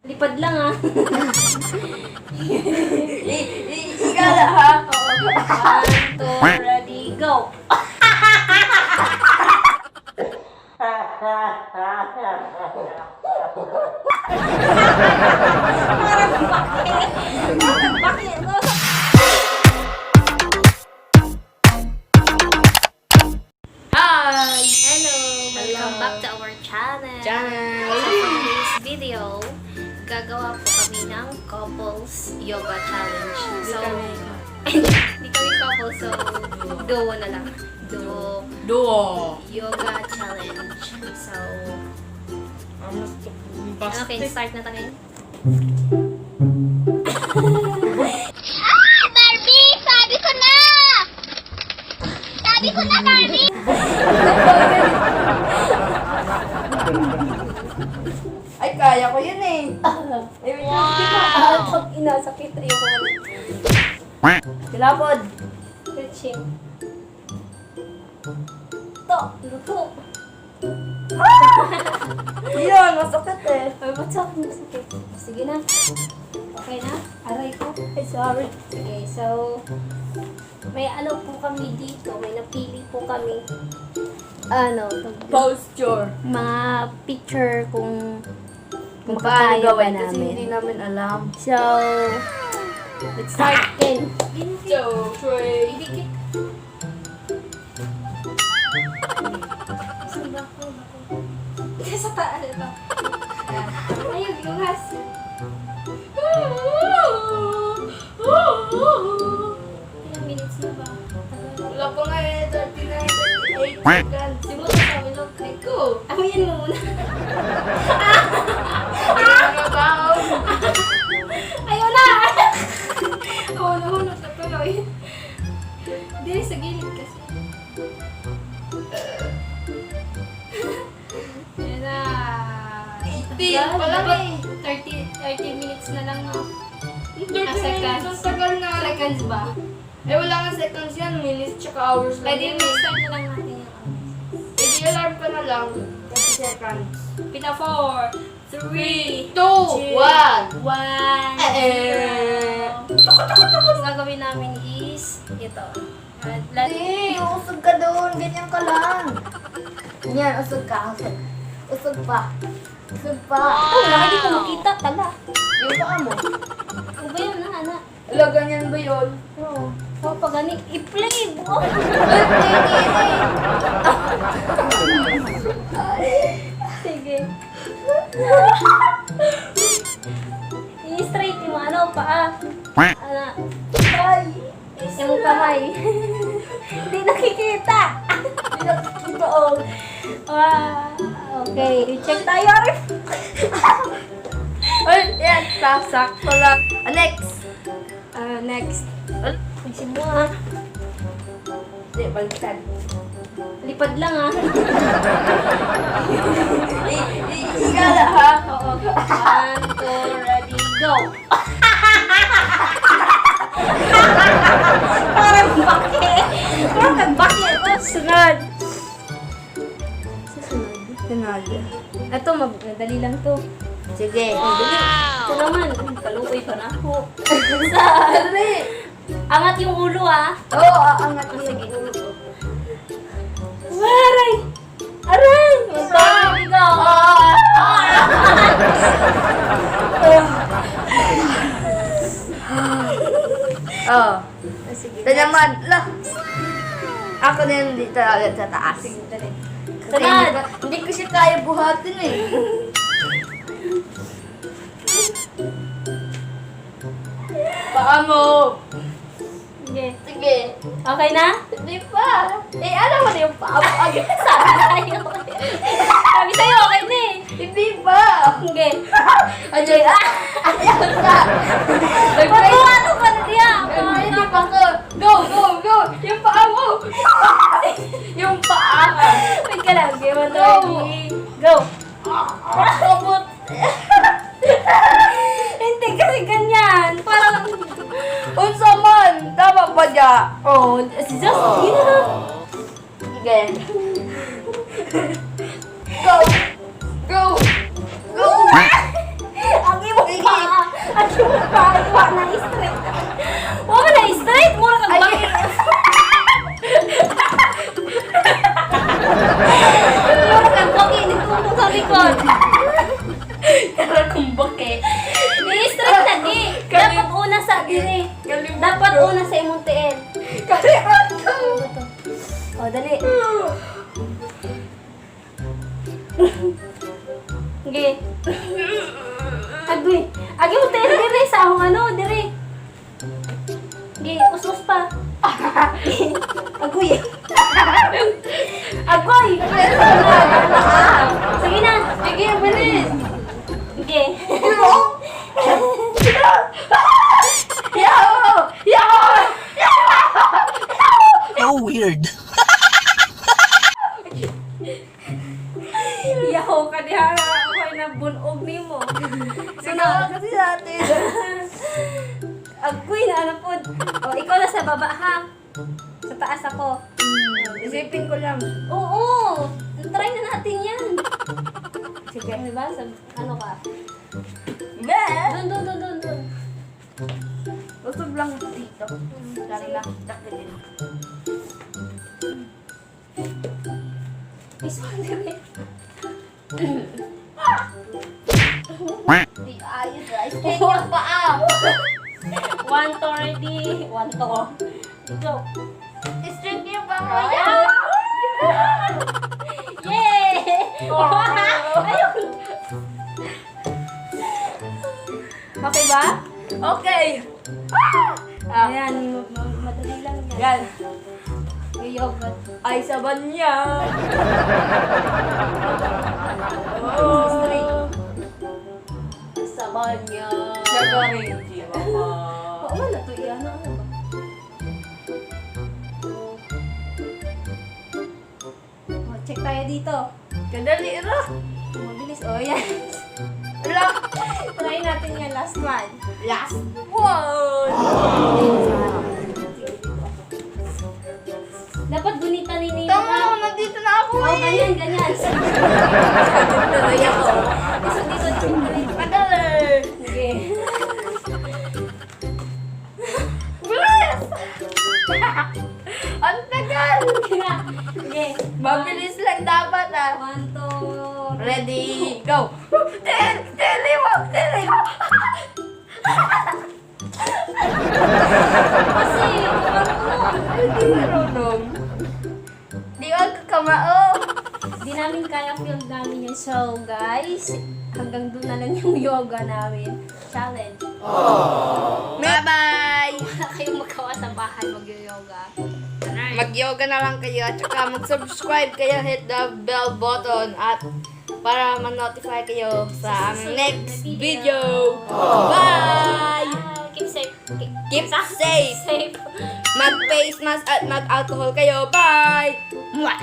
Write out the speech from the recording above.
Lipad lang ah. Ikaw na ha? Oo. 1, 2, ready, go! Bakit? Hi! Hello! Welcome back to our channel. So for today's video, gagawa po kami ng couples yoga challenge. So, hindi kami couple, so duo na lang. Duo! Yoga challenge. So, okay, start na tayo. Barbie! Sabi ko na! Sabi ko na, Barbie! Ay, kaya ko yun eh. Wow! Inasakit rin ko. Kilapod. Stretching. To! Luto! Yun, masakit eh. Ay, ba't sa akin masakit? Sige na. Okay na? Aray ko. Ay, sorry. Sige, so, may ano po kami dito. May napili po kami. Ano? Posture. Mga picture kung Kung paano makakaya ba gawin kasi namin. hindi namin alam. So, let's start in. 2, 3. Idikit. Saan ba ako? Sa taas ito. Ayun, lugas. Ilang minutes na ba? Wala pa nga eh, 39, 38 seconds. Di mo ito sabi lang kay ko. Amoyin mo muna. Ayaw na! Oo, nahulog na tuloy. Dili sa gilid kasi. Yan na. 18 pa lang eh. 30 minutes na lang, no? 30 minutes, ang tagal na. Seconds ba? Eh, wala nga seconds yan, minutes tsaka hours lang. Pwede start na lang natin yung Eh, alarm ka na lang. 30 seconds. Pina 4, 3, 2, 1. 1. Eh. Ang gagawin namin is ito. Hindi, usog ka doon. Ganyan ka lang. Ganyan, usog ka. Usog pa. Usog pa. Oh, hindi ko makita. Tala. Yung paa mo. Ano ba yun, anak? Ala, ganyan ba yun? Oo. Oh, pag gani, i-play mo. Sige. I-straight mo, ano, paa. Anak. Ay, Yung kamay. Hindi nakikita. hindi nakikita oh. Okay, check tayo rin. Ay, yan, sakto lang. Next. Next. Ayusin mo ah. Hindi, baliktad. Lipad lang ah. Ikaw na ha? Oo. 1, 2, ready, go! Parang bakit? Parang bakit? Sunod. Sunod. Ito, madali lang to. Sige. Ito naman, kaluoy pa na ako. Dali. Angat yung ulo ah. Oo, aangat mo. Sige. Aray! Aray! Madali ka! Oh. Sige. Ito naman. Lah. Ako na yung dito agad sa taas. Sige, dali. Kasi Sunod! hindi ko siya kaya buhatin eh. Paa mo. Sige. Sige. Okay na? Hindi pa. Eh, ano mo na yung paa mo agad? Sabi sa'yo. Sabi sa'yo, okay na eh. Hindi pa. Sige. Ayun. Ayun ka. Ano ka na diya? Hindi pa ko. Go, go, go. Yung paa mo. Yung paa. Wait ka lang. Game on, ready. Go. Kabot. Hindi kasi ganyan. Parang, Unsa man. Tama ba dya? oh, just, yun na lang. Sige. Go! Go! Go! Ang imo pa! Ang imo pa! Iwa na straight! Wala na straight! Mura kang bakit! Mura kang bakit! Nagtulong sa likod! Kaya kung bakit. I-straight lagi! Dapat una sa dire! Dapat una sa imong tiil! Kalimutan ko! O, dali! Sige! Agoy! Agi mo tiil dire sa akong ano, dire! Sige, usus pa! Agoy! Agoy! Sige na! Sige, bilis! Sige! Yo! Yo! Oh, weird. Yaho ka diha! Ako'y nabunog ni mo! Sinawa kasi natin. Agoy na ano po! O, ikaw na sa baba ha! Sa taas ako! Isipin ko lang. Oo! Try na natin yan! Sige, diba? Sa, ano ka? Be! Doon. Usog lang dito. Lari lang. Dakilin. Isang Di ayos guys. Kaya yung paa. 130. 1 to. Go. Straight yung paa mo. Yay! Ayun! Okay ba? Okay. Ayan, madali lang yan. Yan. Yoga. Ay, saban niya. Straight. Saban niya. Gagawin siya. Oo nga na to. Ano ba? Oh, check tayo dito. Kadali ra. Mabilis. Oh, yan. Ala. Try natin yan. Last one. Last one. Dapat gunitan ni Nino. Tama, nandito na ako Oh, ganyan. Tuloy ako. Isang dito. Madali. Sige. Bilis! Ang tagal! Sige. Mabilis lang dapat ah. 1, 2, Ready, go! Telewo! Kasi, Hindi marunong. Di ako kakamao. di namin kaya film namin yun. So, guys, hanggang doon na lang yung yoga namin. Challenge. Bye-bye! Wala kayong magawa sa bahay mag-yoga. Mag-yoga na lang kayo at saka mag-subscribe kayo, hit the bell button at para ma-notify kayo sa aming next video. Bye! Keep safe. Keep safe! Safe. Mag-face mask at mag-alcohol kayo. Bye! Mwah!